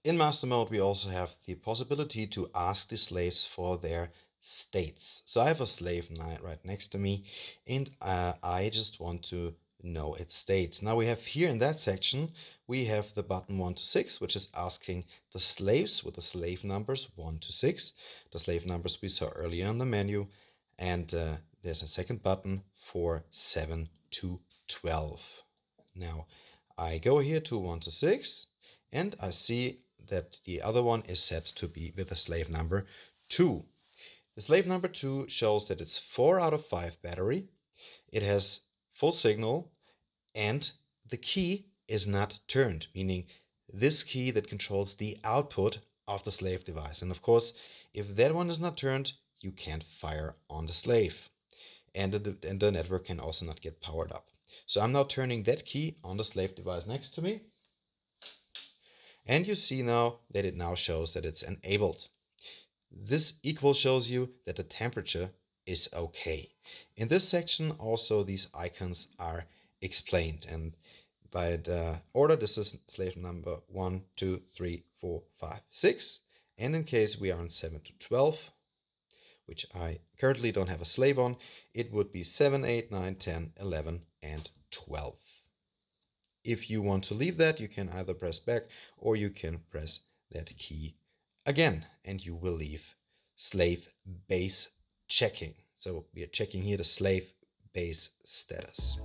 In master mode, we also have the possibility to ask the slaves for their states. So I have a slave right next to me, and I just want to know its states. Now we have here in that section, we have the button 1 to 6, which is asking the slaves with the slave numbers 1 to 6, the slave numbers we saw earlier in the menu, and there's a second button for 7 to 12. Now I go here to 1 to 6, and I see that the other one is set to be with the slave number 2. The slave number 2 shows that it's 4 out of 5 battery, it has full signal, and the key is not turned, meaning this key that controls the output of the slave device. And of course, if that one is not turned, you can't fire on the slave. And the network can also not get powered up. So I'm now turning that key on the slave device next to me. And you see now that it now shows that it's enabled. This equal shows you that the temperature is okay. In this section also these icons are explained, and by the order this is slave number 1, 2, 3, 4, 5, 6, and in case we are on 7 to 12, which I currently don't have a slave on, it would be 7, 8, 9, 10, 11, and 12. If you want to leave that, you can either press back or you can press that key again, and you will leave slave base checking. So we are checking here the slave base status.